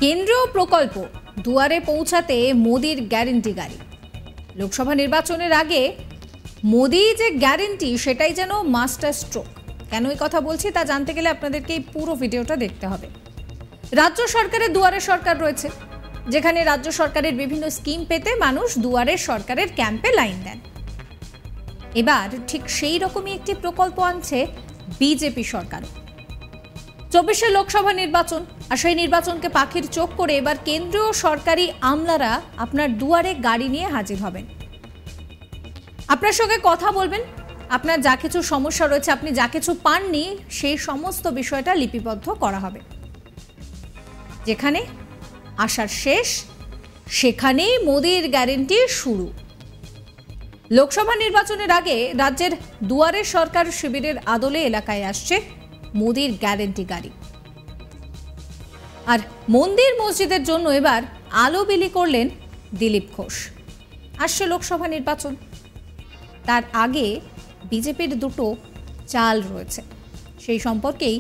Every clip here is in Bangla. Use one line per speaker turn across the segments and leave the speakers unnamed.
কেন্দ্রীয় প্রকল্প দুয়ারে পৌঁছাতে মোদির গ্যারেন্টি গাড়ি। লোকসভা নির্বাচনের আগে মোদি যে গ্যারেন্টি সেটাই যেন মাস্টার স্ট্রোক। কেন এই কথা বলছি তা জানতে গেলে আপনাদেরকে এই পুরো ভিডিওটা দেখতে হবে। রাজ্য সরকারের দুয়ারে সরকার রয়েছে, যেখানে রাজ্য সরকারের বিভিন্ন স্কিম পেতে মানুষ দুয়ারে সরকারের ক্যাম্পে লাইন দেন। এবার ঠিক সেই রকমই একটি প্রকল্প আনছে বিজেপি সরকার। 24 লোকসভা নির্বাচন, আর সেই নির্বাচনকে পাখির চোখ করে এবার কেন্দ্রীয় সরকারি আমলারা আপনার দুয়ারে গাড়ি নিয়ে হাজির হবেন। আপনার সঙ্গে কথা বলবেন, আপনার যা কিছু সমস্যা রয়েছে, আপনি যা কিছু পাননি সেই সমস্ত বিষয়টা লিপিবদ্ধ করা হবে। যেখানে আসার শেষ সেখানেই মোদির গ্যারেন্টি শুরু। লোকসভা নির্বাচনের আগে রাজ্যের দুয়ারে সরকার শিবিরের আদলে এলাকায় আসছে মোদির গ্যারেন্টি গাড়ি। আর মন্দির মসজিদের জন্য এবার আলো বিলি করলেন দিলীপ ঘোষ। আসছে লোকসভা নির্বাচন, তার আগে বিজেপির দুটো চাল রয়েছে, সেই সম্পর্কেই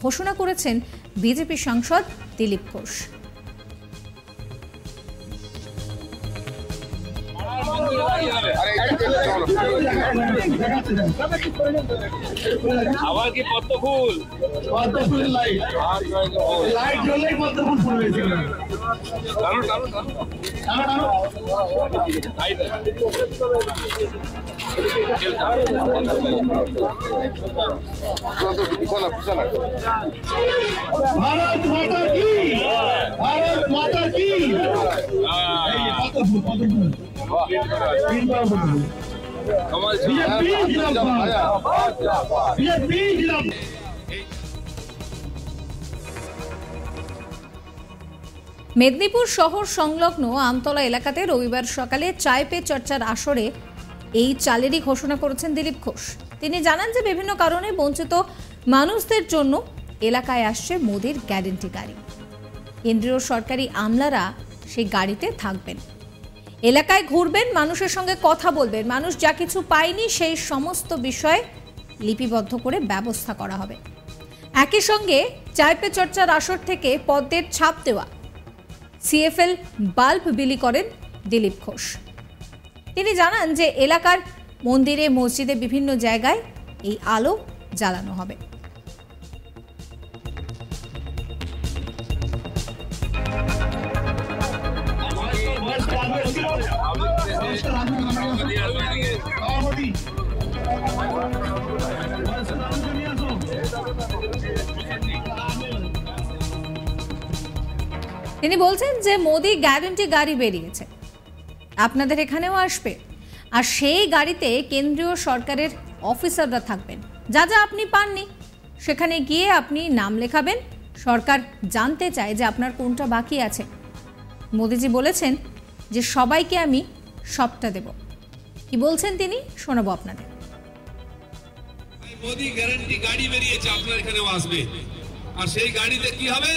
ঘোষণা করেছেন বিজেপি সাংসদ দিলীপ ঘোষ।
আবার কি পদ্ম ফুল লাইট জ্বললেই পদ্ম ফুল ফুলবে। ভারত মাতা কি, ভারত মাতা কি।
মেদিনীপুর শহর সংলগ্ন আমতলা এলাকাতে রবিবার সকালে চায় পে চর্চার আসরে এই চালেরই ঘোষণা করেছেন দিলীপ ঘোষ। তিনি জানান যে বিভিন্ন কারণে বঞ্চিত মানুষদের জন্য এলাকায় আসছে মোদির গ্যারেন্টি গাড়ি। কেন্দ্রীয় সরকারি আমলারা সেই গাড়িতে থাকবেন, এলাকায় ঘুরবেন, মানুষের সঙ্গে কথা বলবেন, মানুষ যা কিছু পায়নি সেই সমস্ত বিষয় লিপিবদ্ধ করে ব্যবস্থা করা হবে। একই সঙ্গে চায় পে চর্চার আসর থেকে পদ্মের ছাপ দেওয়া সিএফএল বাল্ব বিলি করেন দিলীপ ঘোষ। তিনি জানান যে এলাকার মন্দিরে মসজিদে বিভিন্ন জায়গায় এই আলো জ্বালানো হবে। তিনি বলছেন যে মোদি গ্যারেন্টি গাড়ি বেরিয়েছে, আপনাদের এখানেও আসবে, আর সেই গাড়িতে কেন্দ্রীয় সরকারের অফিসাররা থাকবেন। যা যা আপনি পাননি সেখানে গিয়ে আপনি নাম লেখাবেন, সরকার জানতে চায় যে আপনার কোনটা বাকি আছে। মোদিজি বলেছেন যে সবাইকে আমি সবটা দেব। কি বলছেন তিনি শোনাবো আপনাদের।
মোদি গ্যারান্টি গাড়ি বেরিয়েছে, আপনার এখানেও আসবে, আর সেই গাড়িতে কি হবে,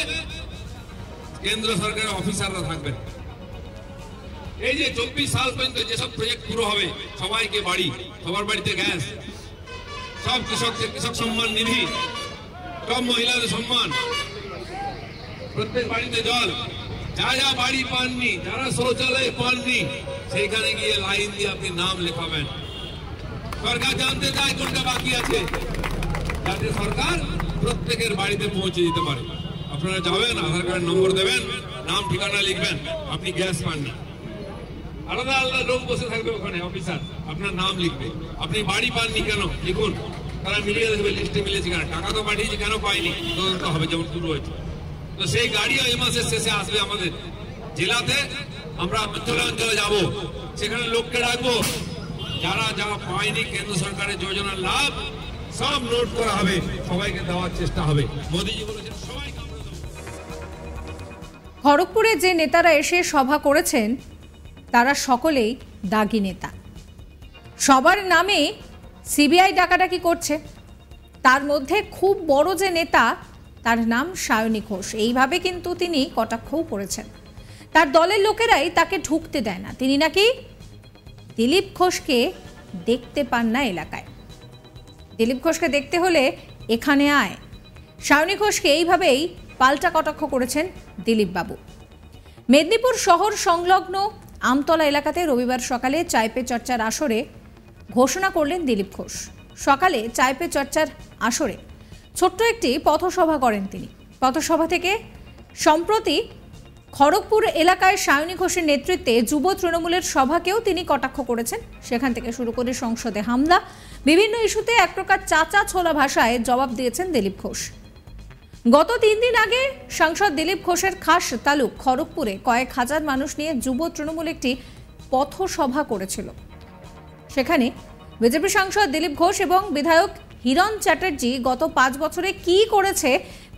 কেন্দ্র সরকারের অফিসাররা থাকবেন। এই যে 24 সাল পর্যন্ত যেসব প্রজেক্ট পুরো হবে, সবাইকে বাড়ি, সবার বাড়িতে গ্যাস, সব কৃষকদের কৃষক সম্মান নিধি, সব মহিলাদের সম্মান, প্রত্যেক বাড়িতে জল, যা যা বাড়ি পাননি, যারা শৌচালয় পাননি, সেইখানে গিয়ে লাইন দিয়ে আপনি নাম লেখাবেন। সরকার জানতে চায় কোনটা বাকি আছে, যাতে সরকার প্রত্যেকের বাড়িতে পৌঁছে দিতে পারে। আপনারা যাবেন, আধার কার্ড নম্বর দেবেন, নাম ঠিকানা লিখবেন, আপনি গ্যাস পাননি, আলাদা আলাদা লোক বসে থাকবে ওখানে, অফিসার আপনার নাম লিখবে। আপনি বাড়ি পাননি কেন লিখুন, তারা মিলিয়ে দেখবে লিস্টে মিলেছে কেন, টাকা তো পাঠিয়েছি কেন পাইনি, তদন্ত হবে যেমন শুরু হয়েছে। তো সেই গাড়িও এই মাসের শেষে আসবে আমাদের জেলাতে। আমরা অঞ্চলে অঞ্চলে যাব, সেখানে লোককে রাখবো, যারা যারা পায়নি কেন্দ্র সরকারের যোজনার লাভ সব নোট করা হবে, সবাইকে দেওয়ার চেষ্টা হবে। মোদিজি বলেছেন সবাইকে।
খড়গপুরে যে নেতারা এসে সভা করেছেন তারা সকলেই দাগি নেতা, সবার নামে সিবিআই ডাকাডাকি করছে। তার মধ্যে খুব বড় যে নেতা তার নাম সায়নী ঘোষ, এইভাবে কিন্তু তিনি কটাক্ষও করেছেন। তার দলের লোকেরাই তাকে ঢুকতে দেয় না, তিনি নাকি দিলীপ ঘোষকে দেখতে পান না এলাকায়। দিলীপ ঘোষকে দেখতে হলে এখানে আয়। সায়নী ঘোষকে এইভাবেই পাল্টা কটাক্ষ করেছেন দিলীপ বাবু। মেদিনীপুর শহর সংলগ্ন আমতলা এলাকাতে রবিবার সকালে চায় পে চর্চার আসরে ঘোষণা করলেন দিলীপ ঘোষ। সকালে চায় পে চর্চার আসরে ছোট্ট একটি পথসভা করেন তিনি। পথসভা থেকে সম্প্রতি খড়গপুর এলাকায় সায়নী ঘোষের নেতৃত্বে যুব তৃণমূলের সভাকেও তিনি কটাক্ষ করেছেন। সেখান থেকে শুরু করে সংসদে হামলা, বিভিন্ন ইস্যুতে এক প্রকার চাচা ছোলা ভাষায় জবাব দিয়েছেন দিলীপ ঘোষ। গত 3 দিন আগে সাংসদ দিলীপ ঘোষের খাস তালুক খড়গপুরে কয়েক হাজার মানুষ নিয়ে যুব তৃণমূল একটি পথসভা করেছিল। সেখানে বিজেপি সাংসদ দিলীপ ঘোষ এবং বিধায়ক হিরণ চ্যাটার্জি গত 5 বছরে কি করেছে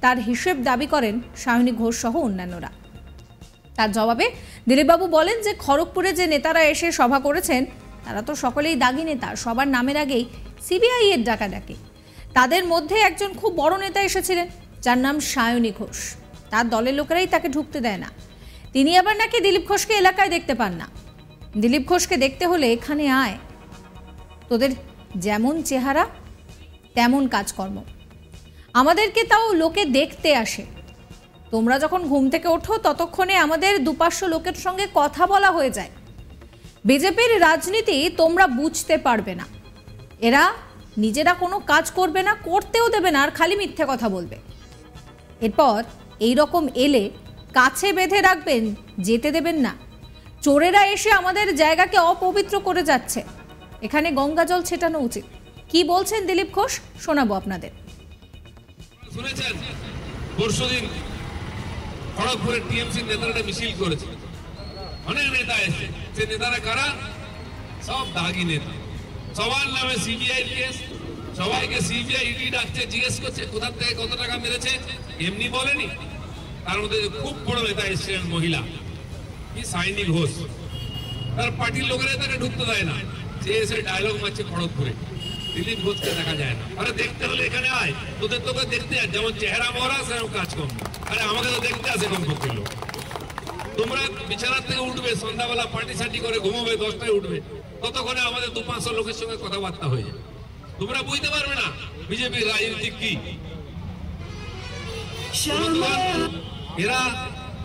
তার হিসেব দাবি করেন সায়নী ঘোষ সহ অন্যান্যরা। তার জবাবে দিলীপবাবু বলেন যে খড়গপুরে যে নেতারা এসে সভা করেছেন তারা তো সকলেই দাগি নেতা, সবার নামের আগেই সিবিআই এর ডাকাডাকি। তাদের মধ্যে একজন খুব বড় নেতা এসেছিলেন যার নাম সায়নী ঘোষ। তার দলের লোকেরাই তাকে ঢুকতে দেয় না। তিনি আবার নাকি দিলীপ ঘোষকে এলাকায় দেখতে পান না। দিলীপ ঘোষকে দেখতে হলে এখানে আয়, তোদের যেমন চেহারা তেমন কাজকর্ম, আমাদেরকে তাও লোকে দেখতে আসে। তোমরা যখন ঘুম থেকে ওঠো ততক্ষণে আমাদের 2-500 লোকের সঙ্গে কথা বলা হয়ে যায়। বিজেপির রাজনীতি তোমরা বুঝতে পারবে না। এরা নিজেরা কোনো কাজ করবে না, করতেও দেবে না, আর খালি মিথ্যে কথা বলবে। এরপর এই রকম এলে কাছে বেঁধে রাখবেন, যেতে দেবেন না। চোরেরা এসে আমাদের জায়গাকে অপবিত্র করে যাচ্ছে, এখানে গঙ্গা জল ছেটানো উচিত। কি বলছেন দিলীপ ঘোষ শোনাবো আপনাদের।
শুনেছেন পরশুদিন খড়গপুরের টিএমসি নেতারা মিছিল করেছে, অনেক নেতা এসে। সে নেতারা কারা? সব দাগি নেতা, সবার নামে সিবিআই কেস, সবাইকে সিবিআই ইডি ডাকছে, জিজ্ঞেস করছে কোথা থেকে কত টাকা মেরেছে, এমনি বলেনি। তার মধ্যে খুব বড় নেতা এসেছিলেন মহিলা, কি সায়নী ঘোষ। তার পার্টির লোকেরা তাকে ঢুকতে দেয় না, সে এসে ডায়লগ মারছে খড়গপুরে। দিলীপ ঘোষকে দেখা যায় না। আরে দেখতে হলে এখানে আয়, তোদের তোকে দেখতে আয়, যেমন চেহারা মরা সেরকম কাজ কম। আরে আমাকে তো দেখতে আসে কমপক্ষে লোক। তোমরা বিছানার থেকে উঠবে সন্ধ্যাবেলা, পার্টি সার্টি করে ঘুমাবে, 10টায় উঠবে, ততক্ষণে আমাদের 200-500 লোকের সঙ্গে কথাবার্তা হয়ে যায়। তোমরা বুঝতে পারবে না বিজেপির রাজনীতি কি। এরা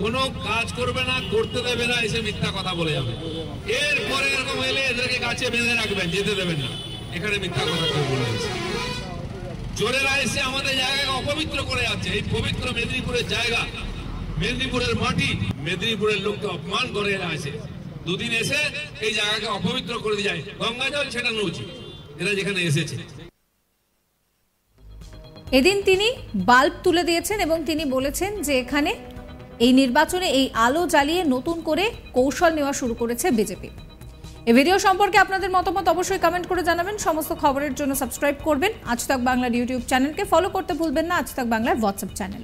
কোনো কাজ করবে না, করতে দেবে না, এসে মিথ্যা কথা বলে যাবে। এরপরে এরকম এলে এদেরকে গাছে বেঁধে রাখবেন, যেতে দেবেন না। এখানে মিথ্যা কথা কেউ বলে গেছে। চোরেরা এসে আমাদের জায়গাকে অপবিত্র করে যাচ্ছে। এই পবিত্র মেদিনীপুরের জায়গা, মেদিনীপুরের মাটি, মেদিনীপুরের লোককে অপমান করে এরা আসে। 2 দিন এসে এই জায়গাকে অপবিত্র করে দিয়ে যায়। গঙ্গা জল ছেটানো উচিত এরা যেখানে এসেছে।
এদিন তিনি বাল্ব তুলে দিয়েছেন এবং তিনি বলেছেন যে এখানে এই নির্বাচনে এই আলো জ্বালিয়ে নতুন করে কৌশল নেওয়া শুরু করেছে বিজেপি। এই ভিডিও সম্পর্কে আপনাদের মতামত অবশ্যই কমেন্ট করে জানাবেন। সমস্ত খবরের জন্য সাবস্ক্রাইব করবেন আজ তাক বাংলার ইউটিউব চ্যানেলকে, ফলো করতে ভুলবেন না আজ তাক বাংলার হোয়াটসঅ্যাপ চ্যানেল।